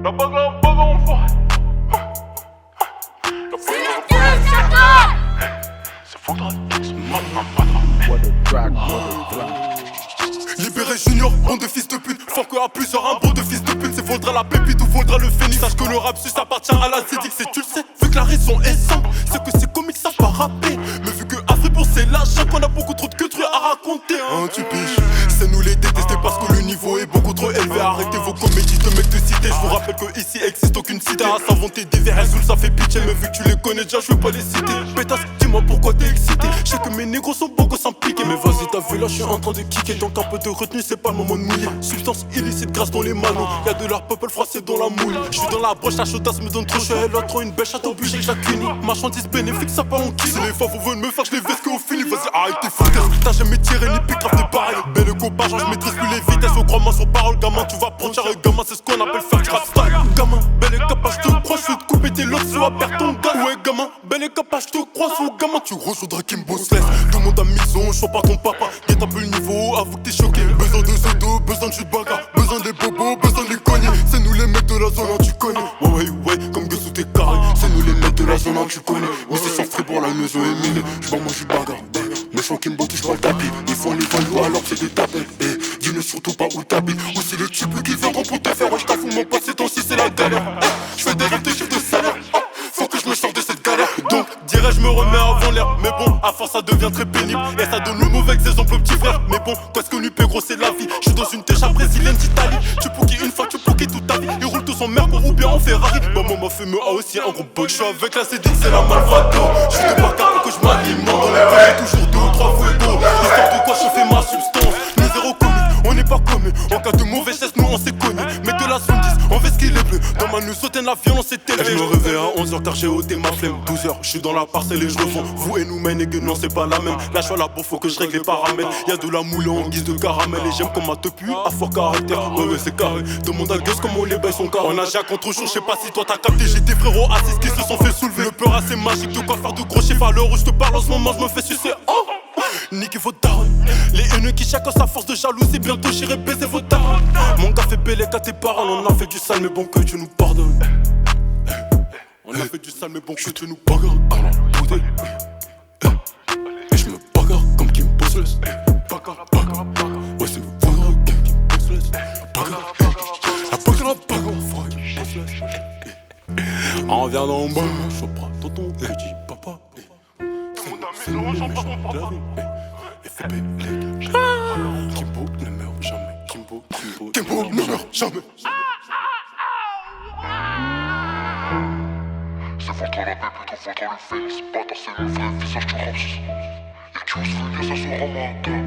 La bague en forêt. C'est faudra. Libéré Junior, bande de fils de pute. Fort que à plusieurs, un bande de fils de pute. C'est vaudra la pépite ou vaudra le phénix. Sache que le rap sus appartient à la Zedix. Et tu le sais, vu que la raison est simple, c'est que ces comiques savent pas rapper. Mais vu que Afribourg c'est l'achat, qu'on a beaucoup trop de culture à raconter. Hein, tu piges. C'est nous les détester parce que le niveau est beaucoup trop élevé. Arrêtez vos comédies de mecs de cité. Je vous rappelle que ici existe aucune cité à s'inventer des verres sous ça fait pitié. Mais vu que tu les connais déjà, je vais pas les citer. Pétasse, dis-moi pourquoi t'es excité. Je sais que mes négros sont beaucoup sans piquer. Mais vas-y, t'as vu là, je suis en train de kicker. Donc un peu de retenue, c'est pas le moment de mouiller. Substance illicite, grâce dans les manos. Y'a de leur peuple froissé dans la mouille. Je suis dans la broche, la chaudasse me donne trop chaud. Elle a trop une bêche à t'obliger que j'accunis. Marchandise bénéfique, ça part en kill. Si les favos veulent me faire, je les veste qu'au fini. Vas-y, arrête tes foutaises. T'as jamais tiré ni pique, grave des barils. Belle copain, je maîtrise plus les vitesses. Au crois-moi sur parole, gamin, tu vas prendre cher. Gamin, c'est ce qu'on appelle faire du rap style. Gamin, belle capable, je te crois, je vais te couper tes locks, tu vas perdre ton gars. Ouais, gamin, belle capable, je te crois, sur gamin, tu rejoindras Kimbo Sless. Demande à maison, je sois pas ton papa. Guette un peu le niveau, avoue que t'es choqué. Besoin de zoto, besoin de jus de bagarre. Besoin des bobos, besoin de les cogner. C'est nous les mecs de la zone, tu connais. Ouais, comme que sous tes carrés. C'est nous les mecs de la zone, tu connais. Mais c'est sans Fribourg, la maison est minée. J'vends moi, j'suis bagarre. Méchant Kimbo touche pas le tapis. Ils font les values alors que c'est des tapés. Dis-ne surtout pas où t'habites. Ou c'est les types qui viendront pour te faire. Ouais, j't'avoue mon pote, ces temps-ci c'est la galère. J'fais des rêves de chiffres de salaire. Faut que je me sorte de cette galère. Donc, dirais je me remets avant l'air. Mais bon, à force ça devient très pénible. Et ça donne le mauvais exemple au petit frère. Mais bon, qu'est-ce que lui paie gros, c'est la vie. J'suis dans une técha brésilienne d'Italie. Tu pouquis une fois, tu pouquis toute ta vie. Ils roulent tous en Merco ou bien en Ferrari. Maman m'a fait me a aussi un gros bug. J'suis avec la CDX, c'est la Malvado. J'suis de Barca que je m'alimente. Dans les vallées, toujours 2 ou 3 fuego. Histoire de quoi je fais ma substance. Nous zéro comique, on n'est pas commis. En cas de mauvaise geste, nous on s'est connus. Mais de la zone 10, on fait ce qu'il est bleu. Dans ma nuit sautaine, la violence est élevée. Je me réveille à 11h car j'ai ôté ma flemme. 12h, je suis dans la parcelle et je revends. Vous et nous, men, et que non, c'est pas la même. Là, je suis à la bouffe, faut que je règle les paramètres. Y'a de la moule en guise de caramel. Et j'aime comme ma tepu à fort caractère. Ouais, c'est carré. Demande à Gus comment les bails sont carrés. On a déjà contre jour, je sais pas si toi t'as capté. J'ai des frérots assis qui se sont fait soulever. Le peur assez magique, de quoi faire de gros chiffres. À l'heure où je te parle en ce moment, je me fais sucer. Oh! Niquez vos darons. Les haineux qui chacun sa force de jalousie. Bientôt j'irai baiser vos darons. Mon gars fait belle qu'à tes parents. On a fait du sale mais bon que tu nous pardonnes. On a fait du sale mais bon que tu nous bagarres. Et je me bagarre comme Kim Bossless. Bagarre. Ouais c'est bagarre comme Kim Bossless. Bagarre. La bagarre on vient d'en bas. Je prends tonton et je dis papa. C'est le méchant de la vie. FB, Kimbo ne meurt jamais. Kimbo ne meurt jamais. C'est votre la paix, plutôt votre le fait. C'est pas c'est le vrai visage du rap. Et qui ose venir, ça sera mental.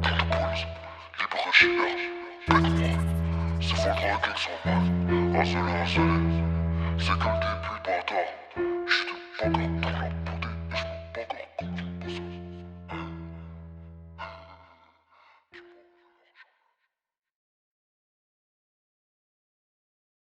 Plein de police, libre chimère. Pète-moi, c'est votre la gang sans mal. Harcelé, c'est que le début, bâtard. J'suis de bagarre dans la